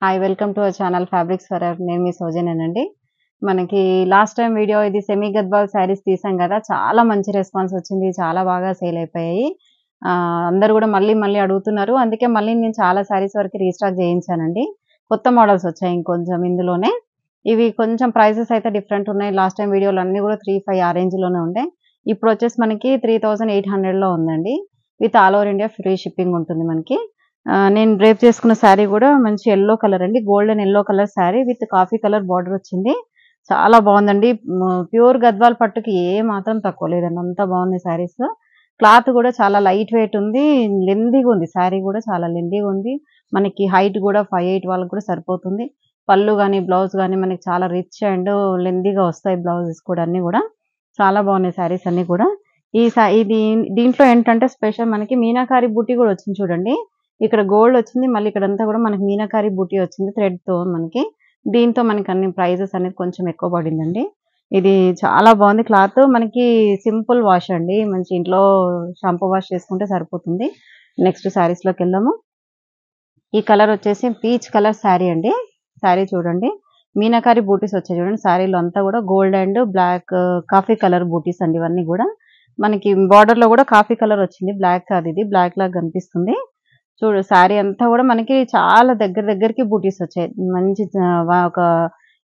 Hi welcome to our channel fabrics for ever. నేను మీ సౌజన్యనండి. మనకి last time video ఇది semi Gadwal saris తీసాం కదా, చాలా మంచి రెస్పాన్స్ వచ్చింది, చాలా బాగా సేల్ అయిపోయాయి. అందరూ కూడా మళ్ళీ మళ్ళీ అడుగుతున్నారు, అందుకే మళ్ళీ నేను చాలా శారీస్ వరకు రీస్టాక్ చేయించానండి. కొత్త మోడల్స్ వచ్చాయి ఇంకొంచెం ఇందులోనే. ఇవి కొంచెం ప్రైసెస్ అయితే డిఫరెంట్ ఉన్నాయి. లాస్ట్ టైం వీడియోలు అన్నీ కూడా 3-5 ఆ రేంజ్లోనే ఉండే. ఇప్పుడు వచ్చేసి మనకి 3800లో ఉందండి. With all over India free shipping ఉంటుంది మనకి. నేను డ్రేప్ చేసుకున్న శారీ కూడా మంచి యెల్లో కలర్ అండి, golden yellow colour sari with coffee colour border వచ్చింది. చాలా బాగుందండి. ప్యూర్ గద్వాల్ పట్టుకి ఏ మాత్రం తక్కువ లేదండి, అంత బాగుంది శారీస్. క్లాత్ కూడా చాలా లైట్ వెయిట్ ఉంది, లెందీగా ఉంది శారీ కూడా, చాలా లెందీగా ఉంది. మనకి హైట్ కూడా 5'8" వాళ్ళకి కూడా సరిపోతుంది. పళ్ళు కానీ బ్లౌజ్ కానీ మనకి చాలా రిచ్ అండ్ లెందీగా వస్తాయి బ్లౌజెస్ కూడా, అన్ని కూడా చాలా బాగున్నాయి శారీస్ అన్ని కూడా. ఇది దీంట్లో ఏంటంటే స్పెషల్ మనకి మీనాకారి బూటీ కూడా వచ్చింది చూడండి. ఇక్కడ గోల్డ్ వచ్చింది, మళ్ళీ ఇక్కడంతా కూడా మనకి మీనాకారి బూటీ వచ్చింది థ్రెడ్ తో మనకి. దీంతో మనకి అన్ని ప్రైజెస్ అనేది కొంచెం ఎక్కువ పడిందండి. ఇది చాలా బాగుంది. క్లాత్ మనకి సింపుల్ వాష్ అండి, మంచి ఇంట్లో షాంపూ వాష్ చేసుకుంటే సరిపోతుంది. నెక్స్ట్ శారీస్ లోకి వెళ్దాము. ఈ కలర్ వచ్చేసి పీచ్ కలర్ శారీ అండి. శారీ చూడండి, మీనాకారి బూటీస్ వచ్చాయి చూడండి. శారీలో అంతా కూడా gold and black coffee colour బూటీస్ అండి. ఇవన్నీ కూడా మనకి బార్డర్ లో కూడా కాఫీ కలర్ వచ్చింది, బ్లాక్ కాదు, ఇది బ్లాక్ లాగా కనిపిస్తుంది. చూడు శారీ అంతా కూడా మనకి చాలా దగ్గరికి బూటీస్ వచ్చాయి. మంచి ఒక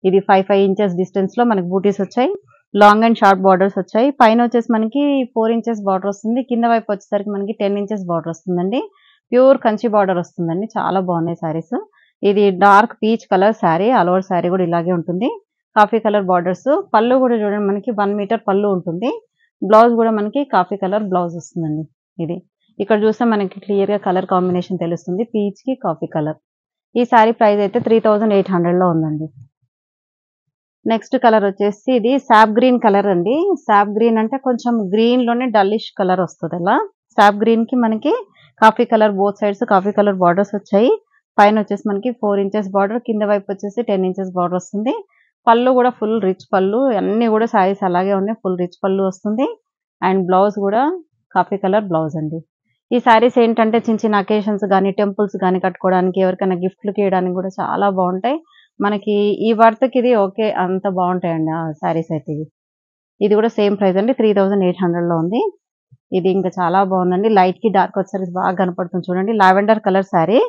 ఇది 5 ఇంచెస్ డిస్టెన్స్ లో మనకి బూటీస్ వచ్చాయి. లాంగ్ అండ్ షార్ట్ బార్డర్స్ వచ్చాయి. పైన వచ్చేసి మనకి 4 ఇంచెస్ బార్డర్ వస్తుంది, కింద వైపు వచ్చేసరికి మనకి 10 ఇంచెస్ బార్డర్ వస్తుందండి. ప్యూర్ కంచి బార్డర్ వస్తుందండి. చాలా బాగున్నాయి శారీస్. ఇది dark peach colour sari, all over sari కూడా ఇలాగే ఉంటుంది. Coffee colour borders. పళ్ళు కూడా చూడండి మనకి 1 మీటర్ పళ్ళు ఉంటుంది. బ్లౌజ్ కూడా మనకి కాఫీ కలర్ బ్లౌజ్ వస్తుందండి. ఇది ఇక్కడ చూస్తే మనకి క్లియర్ గా కలర్ కాంబినేషన్ తెలుస్తుంది, పీచ్ కి కాఫీ కలర్. ఈ శారీ ప్రైస్ అయితే 3800లో ఉందండి. నెక్స్ట్ కలర్ వచ్చేసి ఇది సాప్ గ్రీన్ కలర్ అండి. సాప్ గ్రీన్ అంటే కొంచెం గ్రీన్ లోనే డల్లిష్ కలర్ వస్తుంది అలా. సాప్ గ్రీన్ కి మనకి coffee colour, both sides coffee colour borders వచ్చాయి. పైన వచ్చేసి మనకి 4 ఇంచెస్ బార్డర్, కింద వైపు వచ్చేసి 10 ఇంచెస్ బార్డర్ వస్తుంది. పళ్ళు కూడా ఫుల్ రిచ్ పళ్ళు, అన్ని కూడా శారీస్ అలాగే ఉన్నాయి, ఫుల్ రిచ్ పళ్ళు వస్తుంది. అండ్ బ్లౌజ్ కూడా కాఫీ కలర్ బ్లౌజ్ అండి. ఈ శారీస్ ఏంటంటే చిన్న చిన్న అకేషన్స్ కానీ, టెంపుల్స్ కానీ కట్టుకోవడానికి, ఎవరికైనా గిఫ్ట్లు ఇయడానికి కూడా చాలా బాగుంటాయి. మనకి ఈ వర్త్కి ఇది ఓకే, అంత బాగుంటాయండి ఆ శారీస్ అయితే. ఇది కూడా సేమ్ ప్రైస్ అండి, 3800లో ఉంది. ఇది ఇంకా చాలా బాగుందండి. లైట్ కి డార్క్ వచ్చేసరికి బాగా కనపడుతుంది చూడండి. Lavender colour sari,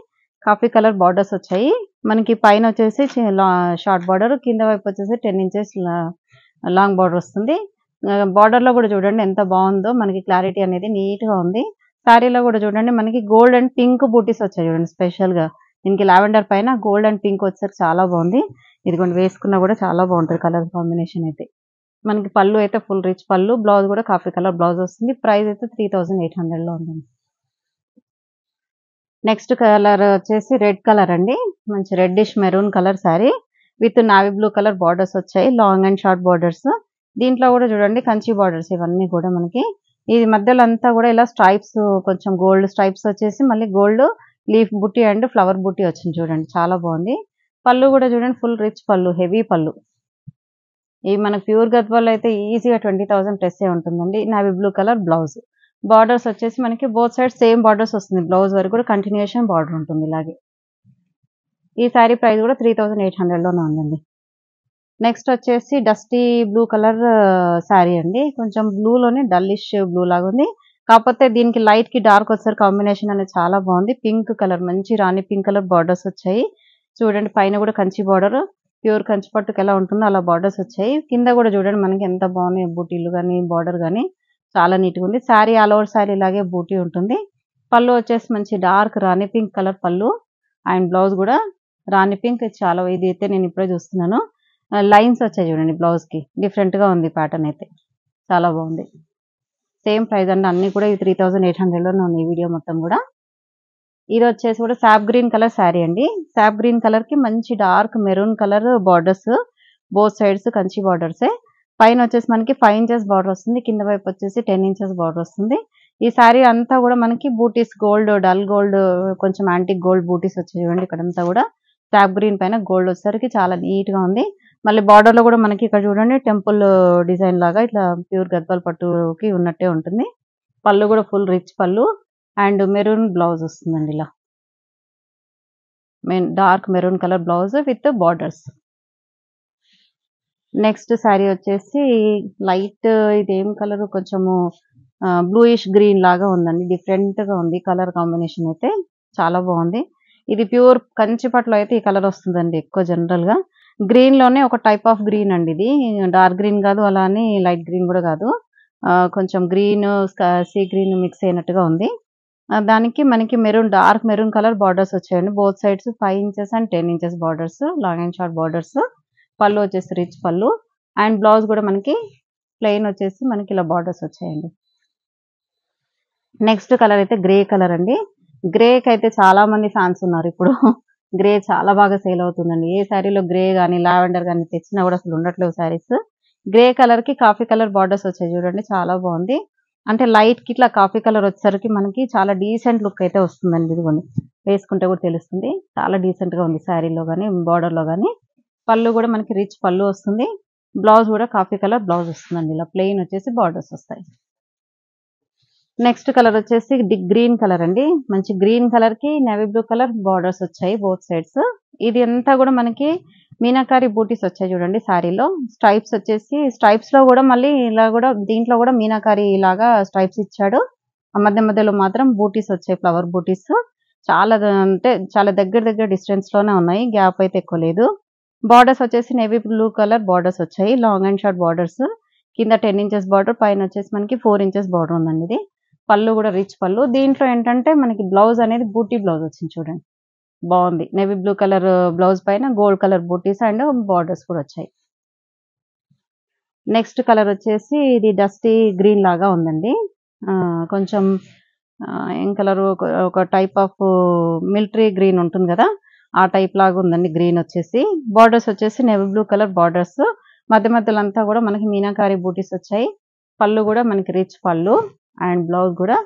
coffee colour borders వచ్చాయి. మనకి పైన వచ్చేసి షార్ట్ బార్డర్, కింద వైపు వచ్చేసి 10 ఇంచెస్ లాంగ్ బార్డర్ వస్తుంది. బార్డర్ లో కూడా చూడండి ఎంత బాగుందో, మనకి క్లారిటీ అనేది నీట్ గా ఉంది. శారీలో కూడా చూడండి మనకి గోల్డ్ అండ్ పింక్ బూటీస్ వచ్చాయి చూడండి స్పెషల్ గా. దీనికి లావెండర్ పైన గోల్డ్ అండ్ పింక్ వచ్చేసరికి చాలా బాగుంది. ఇదిగోండి వేసుకున్నా కూడా చాలా బాగుంటుంది కలర్ కాంబినేషన్ అయితే. మనకి పళ్ళు అయితే ఫుల్ రిచ్ పళ్ళు, బ్లౌజ్ కూడా కాఫీ కలర్ బ్లౌజ్ వస్తుంది. ప్రైస్ అయితే 3800లో ఉందండి. నెక్స్ట్ కలర్ వచ్చేసి రెడ్ కలర్ అండి. మంచి reddish maroon colour sari with navy blue colour borders వచ్చాయి, లాంగ్ అండ్ షార్ట్ బార్డర్స్. దీంట్లో కూడా చూడండి కంచి బార్డర్స్ ఇవన్నీ కూడా మనకి. ఇది మధ్యలో అంతా కూడా ఇలా స్ట్రైప్స్, కొంచెం గోల్డ్ స్ట్రైప్స్ వచ్చేసి మళ్ళీ గోల్డ్ లీఫ్ బుట్టి అండ్ ఫ్లవర్ బుట్టి వచ్చింది చూడండి, చాలా బాగుంది. పళ్ళు కూడా చూడండి ఫుల్ రిచ్ పళ్ళు, హెవీ పళ్ళు. ఇవి మనకి ప్యూర్ గద్వాల్ అయితే ఈజీగా 20,000 ప్లస్ ఉంటుందండి. Navy blue colour blouse. Borders వచ్చేసి మనకి బోత్ సైడ్ సేమ్ బార్డర్స్ వస్తుంది, బ్లౌజ్ వరకు కూడా కంటిన్యూషన్ బార్డర్ ఉంటుంది ఇలాగే. ఈ శారీ ప్రైస్ కూడా 3800లోనే ఉందండి. నెక్స్ట్ వచ్చేసి డస్టీ బ్లూ కలర్ శారీ అండి. కొంచెం బ్లూలోనే డల్లిష్ బ్లూ లాగా ఉంది, కాకపోతే దీనికి లైట్ కి డార్క్ వచ్చారు, కాంబినేషన్ అనేది చాలా బాగుంది. పింక్ కలర్, మంచి రాణి పింక్ కలర్ బార్డర్స్ వచ్చాయి చూడండి. పైన కూడా కంచి బార్డర్, ప్యూర్ కంచి పట్టుకు ఎలా ఉంటుందో అలా బార్డర్స్ వచ్చాయి. కింద కూడా చూడండి మనకి ఎంత బాగున్నాయి బూటీలు కానీ, బార్డర్ కానీ చాలా నీట్గా ఉంది. శారీ ఆల్ ఓవర్ శారీ ఇలాగే బూటీ ఉంటుంది. పళ్ళు వచ్చేసి మంచి డార్క్ రాణి పింక్ కలర్ పళ్ళు, అండ్ బ్లౌజ్ కూడా రాణి పింక్. చాలా ఇది అయితే నేను ఇప్పుడే చూస్తున్నాను. లైన్స్ వచ్చాయి చూడండి బ్లౌజ్ కి, డిఫరెంట్ గా ఉంది ప్యాటర్న్ అయితే, చాలా బాగుంది. సేమ్ ప్రైస్ అండి, అన్ని కూడా 3800లోనే ఉంది ఈ వీడియో మొత్తం కూడా. ఇది వచ్చేసి కూడా సాప్ గ్రీన్ కలర్ శారీ అండి. సాప్ గ్రీన్ కలర్ కి మంచి dark maroon colour borders, both sides Kanchi బార్డర్సే. పైన వచ్చేసి మనకి 5 ఇంచెస్ బార్డర్ వస్తుంది, కింద వైపు వచ్చేసి 10 ఇంచెస్ బార్డర్ వస్తుంది. ఈ శారీ అంతా కూడా మనకి బూటీస్ గోల్డ్, డల్ గోల్డ్, కొంచెం యాంటిక్ గోల్డ్ బూటీస్ వచ్చాయి చూడండి. ఇక్కడంతా కూడా సాప్ గ్రీన్ పైన గోల్డ్ వచ్చేసరికి చాలా నీట్ గా ఉంది. మళ్ళీ బార్డర్ లో కూడా మనకి ఇక్కడ చూడండి టెంపుల్ డిజైన్ లాగా ఇట్లా ప్యూర్ గద్వాల్ పట్టుకి ఉన్నట్టే ఉంటుంది. పళ్ళు కూడా ఫుల్ రిచ్ పళ్ళు అండ్ మెరూన్ బ్లౌజ్ వస్తుందండి ఇలా. Dark maroon colour blouse with borders. Next sari వచ్చేసి లైట్ ఇదేం కలర్ కొంచెము బ్లూయిష్ గ్రీన్ లాగా ఉందండి. డిఫరెంట్‌గా ఉంది కలర్ కాంబినేషన్ అయితే. చాలా బాగుంది. ఇది ప్యూర్ కంచి పట్టులో అయితే ఈ కలర్ వస్తుందండి ఎక్కువ జనరల్‌గా. గ్రీన్‌లోనే ఒక టైప్ ఆఫ్ గ్రీన్ అండి ఇది. డార్క్ గ్రీన్ కాదు, అలా అని లైట్ గ్రీన్ కూడా కాదు. కొంచెం గ్రీన్, సీ గ్రీన్ మిక్స్ అయినట్టుగా ఉంది. దానికి మనకి డార్క్ మెరూన్ కలర్ బార్డర్స్ వచ్చాయండి. Both sides 5 inches and 10 inches borders. Long and short borders. పళ్ళు వచ్చేసి రిచ్ పళ్ళు. అండ్ బ్లౌజ్ కూడా మనకి ప్లెయిన్ వచ్చేసి మనకి ఇలా బార్డర్స్ వచ్చాయండి. నెక్స్ట్ కలర్ అయితే గ్రే కలర్ అండి. గ్రేకి అయితే చాలా మంది ఫ్యాన్స్ ఉన్నారు ఇప్పుడు. గ్రే చాలా బాగా సేల్ అవుతుందండి. ఏ శారీలో గ్రే గాని, లావెండర్ గాని తెచ్చినా కూడా అసలు ఉండట్లేవు శారీస్. గ్రే కలర్ కి కాఫీ కలర్ బార్డర్స్ వచ్చాయి చూడండి. చాలా బాగుంది. అంటే లైట్ కి ఇట్లా కాఫీ కలర్ వచ్చేసరికి మనకి చాలా డీసెంట్ లుక్ అయితే వస్తుందండి. ఇదిగోండి వేసుకుంటే కూడా తెలుస్తుంది. చాలా డీసెంట్ గా ఉంది శారీలో గాని, బార్డర్ లో గాని. పళ్ళు కూడా మనకి రిచ్ పళ్ళు వస్తుంది. బ్లౌజ్ కూడా కాఫీ కలర్ బ్లౌజ్ వస్తుందండి. ఇలా ప్లెయిన్ వచ్చేసి బార్డర్స్ వస్తాయి. నెక్స్ట్ కలర్ వచ్చేసి గ్రీన్ కలర్ అండి. మంచి గ్రీన్ కలర్ కి నేవీ బ్లూ కలర్ బార్డర్స్ వచ్చాయి బోత్ సైడ్స్. ఇది అంతా కూడా మనకి మీనాకారి బూటీస్ వచ్చాయి చూడండి శారీలో. స్ట్రైప్స్ వచ్చేసి స్ట్రైప్స్ లో కూడా మళ్ళీ ఇలా కూడా దీంట్లో కూడా మీనాకారి లాగా స్ట్రైప్స్ ఇచ్చాడు. ఆ మధ్య మధ్యలో మాత్రం బూటీస్ వచ్చాయి, ఫ్లవర్ బూటీస్. అంటే చాలా దగ్గర డిస్టెన్స్ లోనే ఉన్నాయి. గ్యాప్ అయితే ఎక్కువ లేదు. బార్డర్స్ వచ్చేసి నేవీ బ్లూ కలర్ బార్డర్స్ వచ్చాయి. Long and short borders. కింద 10 ఇంచెస్ బార్డర్, పైన వచ్చేసి మనకి 4 ఇంచెస్ బార్డర్ ఉందండి ఇది. పళ్ళు కూడా రిచ్ పళ్ళు. దీంట్లో ఏంటంటే మనకి బ్లౌజ్ అనేది బూటీ బ్లౌజ్ వచ్చింది చూడండి. బాగుంది. నేవీ బ్లూ కలర్ బ్లౌజ్ పైన గోల్డ్ కలర్ బూటీస్ అండ్ బార్డర్స్ కూడా వచ్చాయి. నెక్స్ట్ కలర్ వచ్చేసి ఇది డస్టీ గ్రీన్ లాగా ఉందండి. కొంచెం ఏం కలర్, ఒక టైప్ ఆఫ్ మిలిటరీ గ్రీన్ ఉంటుంది కదా, ఆ టైప్ లాగా ఉందండి గ్రీన్ వచ్చేసి. బార్డర్స్ వచ్చేసి నేవీ బ్లూ కలర్ బార్డర్స్. మధ్య మధ్యలో అంతా కూడా మనకి మీనాకారి బూటీస్ వచ్చాయి. పళ్ళు కూడా మనకి రిచ్ పళ్ళు అండ్ బ్లౌజ్ కూడా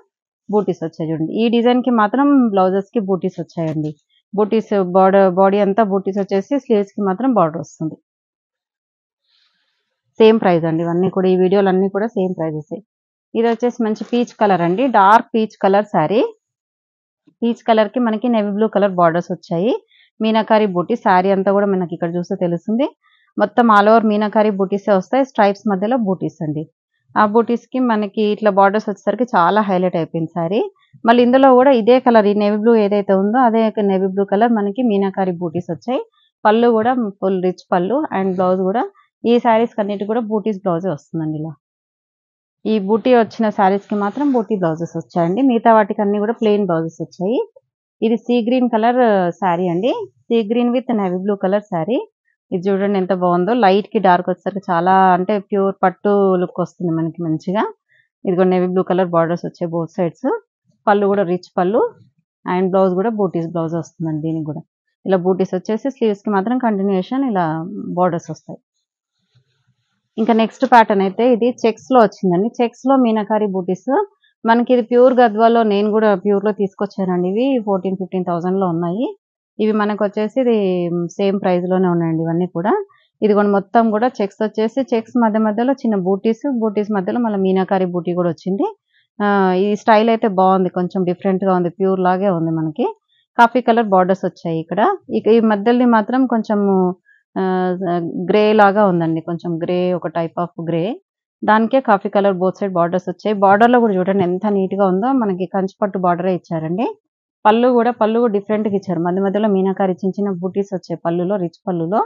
బూటీస్ వచ్చాయి చూడండి. ఈ డిజైన్ కి మాత్రం బ్లౌజెస్ కి బూటీస్ వచ్చాయండి. బూటీస్ బాడీ అంతా బూటీస్ వచ్చేసి స్లీవ్స్ కి మాత్రం బార్డర్ వస్తుంది. సేమ్ ప్రైస్ అండి ఇవన్నీ కూడా. ఈ వీడియోలు అన్ని కూడా సేమ్ ప్రైజెస్. ఇది వచ్చేసి మంచి పీచ్ కలర్ అండి. Dark peach colour sari. Peach colour కి మనకి నేవీ బ్లూ కలర్ బార్డర్స్ వచ్చాయి. మీనాకారి బూటీ శారీ అంతా కూడా మనకి ఇక్కడ చూస్తే తెలుస్తుంది. మొత్తం ఆల్ ఓవర్ మీనాకారి బూటీసే వస్తాయి. స్ట్రైప్స్ మధ్యలో బూటీస్ అండి. ఆ బూటీస్ కి మనకి ఇట్లా బార్డర్స్ వచ్చేసరికి చాలా హైలైట్ అయిపోయింది శారీ. మళ్ళీ ఇందులో కూడా ఇదే కలర్, ఈ నేవీ బ్లూ ఏదైతే ఉందో అదే నేవీ బ్లూ కలర్ మనకి మీనాకారి బూటీస్ వచ్చాయి. పళ్ళు కూడా ఫుల్ రిచ్ పళ్ళు అండ్ బ్లౌజ్ కూడా ఈ శారీస్ అన్నిటి కూడా బూటీస్ బ్లౌజే వస్తుందండి. ఇలా ఈ బూటీ వచ్చిన శారీస్ కి మాత్రం బూటీ బ్లౌజెస్ వచ్చాయండి. మిగతా వాటికి అన్ని కూడా ప్లెయిన్ బ్లౌజెస్ వచ్చాయి. ఇది సీ గ్రీన్ కలర్ శారీ అండి. Sea green with navy blue colour sari. ఇది చూడండి ఎంత బాగుందో. లైట్ కి డార్క్ వచ్చేసరికి చాలా అంటే ప్యూర్ పట్టు లుక్ వస్తుంది మనకి మంచిగా. ఇదిగో నేవీ బ్లూ కలర్ బార్డర్స్ వచ్చాయి బోత్ సైడ్స్. పళ్ళు కూడా రిచ్ పళ్ళు అండ్ బ్లౌజ్ కూడా బూటీస్ బ్లౌజ్ వస్తుందండి. దీనికి కూడా ఇలా బూటీస్ వచ్చేసి స్లీవ్స్ కి మాత్రం కంటిన్యూషన్ ఇలా బార్డర్స్ వస్తాయి. ఇంకా నెక్స్ట్ ప్యాటర్న్ అయితే ఇది చెక్స్ లో వచ్చిందండి. చెక్స్ లో మీనాకారి బూటీస్. మనకి ఇది ప్యూర్ గద్వాలో, నేను కూడా ప్యూర్ లో తీసుకొచ్చానండి. ఇవి 14,000-15,000 లో ఉన్నాయి. ఇవి మనకు వచ్చేసి ఇది సేమ్ ప్రైస్ లోనే ఉన్నాయండి ఇవన్నీ కూడా. ఇదిగోండి మొత్తం కూడా చెక్స్ వచ్చేసి చెక్స్ మధ్య మధ్యలో చిన్న బూటీస్ మధ్యలో మళ్ళీ మీనాకారి బూటీ కూడా వచ్చింది. ఈ స్టైల్ అయితే బాగుంది. కొంచెం డిఫరెంట్ గా ఉంది. ప్యూర్ లాగే ఉంది మనకి. కాఫీ కలర్ బార్డర్స్ వచ్చాయి ఇక్కడ. ఇక ఈ మధ్యలో మాత్రం కొంచెం గ్రే లాగా ఉందండి. కొంచెం గ్రే, ఒక టైప్ ఆఫ్ గ్రే. దానికే coffee colour both side borders వచ్చాయి. బార్డర్ లో కూడా చూడండి ఎంత నీట్ గా ఉందో. మనకి కంచిపట్టు బార్డరే ఇచ్చారండి. పళ్ళు కూడా డిఫరెంట్ గా ఇచ్చారు. మధ్య మధ్యలో మీనాకారి చిన్న చిన్న బూటీస్ వచ్చాయి పళ్ళులో, రిచ్ పళ్ళులో.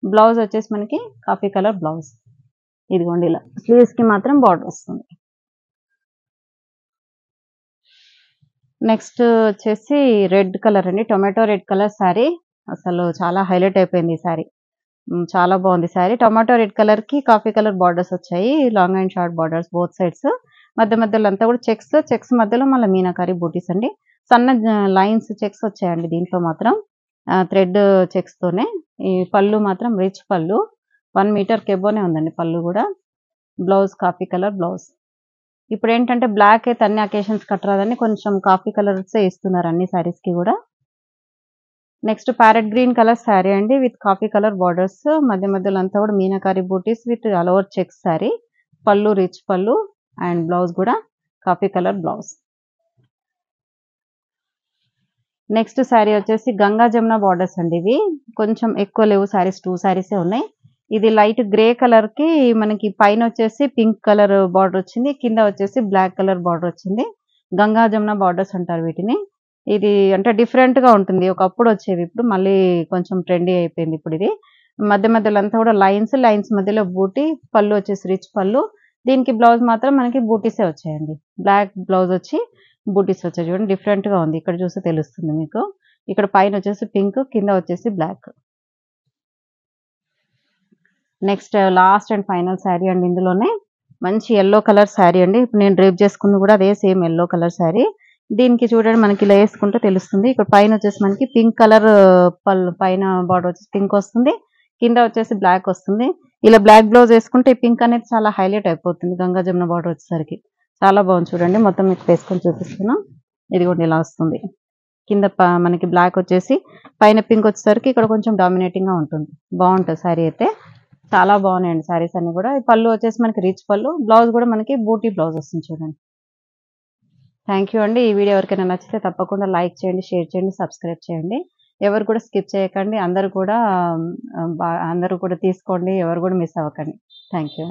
బ్లౌజ్ వచ్చేసి మనకి కాఫీ కలర్ బ్లౌజ్. ఇదిగోండి ఇలా స్లీవ్స్ కి మాత్రం బార్డర్ వస్తుంది. నెక్స్ట్ వచ్చేసి రెడ్ కలర్ అండి. Tomato red colour sari. అసలు చాలా హైలైట్ అయిపోయింది ఈ శారీ. చాలా బాగుంది శారీ. టొమాటో రెడ్ కలర్ కి కాఫీ కలర్ బార్డర్స్ వచ్చాయి. Long and short borders both sides. మధ్య మధ్యలో అంతా కూడా చెక్స్ మధ్యలో మళ్ళీ మీనాకారి బూటీస్ అండి. సన్న లైన్స్ చెక్స్ వచ్చాయండి దీంట్లో మాత్రం. థ్రెడ్ చెక్స్ తోనే. ఈ పళ్ళు మాత్రం రిచ్ పళ్ళు. 1 మీటర్ కెబోనే ఉందండి పళ్ళు కూడా. Blouse coffee colour blouse. ఇప్పుడు ఏంటంటే బ్లాక్ అయితే అన్ని అకేషన్స్ కట్టరాదని కొంచెం కాఫీ కలర్సే ఇస్తున్నారు అన్ని శారీస్ కి కూడా. Next parrot green colour sari అండి విత్ కాఫీ కలర్ బార్డర్స్. మధ్య మధ్యలో అంతా కూడా మీనాకారి బూటీస్ with all over checks sari. పళ్ళు రిచ్ పళ్ళు అండ్ బ్లౌజ్ కూడా coffee colour blouse. Next sari వచ్చేసి గంగా జమున బార్డర్స్ అండి. ఇవి కొంచెం ఎక్కువ లేవు శారీస్, 2 శారీసే ఉన్నాయి. ఇది లైట్ గ్రే కలర్‌కి మనకి పైన వచ్చేసి పింక్ కలర్ బార్డర్ వచ్చింది. కింద వచ్చేసి బ్లాక్ కలర్ బార్డర్ వచ్చింది. గంగా జమున బార్డర్స్ అంటారు వీటిని. ఇది అంటే డిఫరెంట్‌గా ఉంటుంది. ఒకప్పుడు వచ్చేవి. ఇప్పుడు మళ్ళీ కొంచెం ట్రెండీ అయిపోయింది ఇప్పుడిది. మధ్య మధ్యలో అంతా కూడా లైన్స్ మధ్యలో బూటీ, పళ్ళు వచ్చేసి రిచ్ పళ్ళు. దీనికి బ్లౌజ్ మాత్రం మనకి బూటీసే వచ్చాయండి. బ్లాక్ బ్లౌజ్ వచ్చి బూటీస్ వచ్చాయి చూడండి. డిఫరెంట్‌గా ఉంది. ఇక్కడ చూస్తే తెలుస్తుంది మీకు. ఇక్కడ పైన వచ్చేసి పింక్, కింద వచ్చేసి black. Next last and final sari అండి. ఇందులోనే మంచి యెల్లో కలర్ శారీ అండి. ఇప్పుడు నేను డ్రేప్ చేసుకుంది కూడా అదే సేమ్ యెల్లో కలర్ శారీ. దీనికి చూడండి మనకి ఇలా వేసుకుంటే తెలుస్తుంది. ఇక్కడ పైన వచ్చేసి మనకి పింక్ కలర్ పళ్ళు, పైన బార్డర్ వచ్చేసి పింక్ వస్తుంది. కింద వచ్చేసి బ్లాక్ వస్తుంది. ఇలా బ్లాక్ బ్లౌజ్ వేసుకుంటే ఈ పింక్ అనేది చాలా హైలైట్ అయిపోతుంది. గంగా జమున బార్డర్ వచ్చేసరికి చాలా బాగుంది చూడండి. మొత్తం మీకు వేసుకొని చూపిస్తున్నా. ఇదిగోండి ఇలా వస్తుంది. కింద మనకి బ్లాక్ వచ్చేసి పైన పింక్ వచ్చేసరికి ఇక్కడ కొంచెం డామినేటింగ్‌గా ఉంటుంది. బాగుంటది శారీ అయితే. చాలా బాగున్నాయండి శారీస్ అన్ని కూడా. ఈ పళ్ళు వచ్చేసి మనకి రిచ్ పళ్ళు. బ్లౌజ్ కూడా మనకి బూటీ బ్లౌజ్ వస్తుంది చూడండి. థ్యాంక్ యూ అండి. ఈ వీడియో ఎవరికైనా నచ్చితే తప్పకుండా లైక్ చేయండి, షేర్ చేయండి, సబ్స్క్రైబ్ చేయండి. ఎవరు కూడా స్కిప్ చేయకండి. అందరూ కూడా తీసుకోండి. ఎవరు కూడా మిస్ అవ్వకండి. Thank you.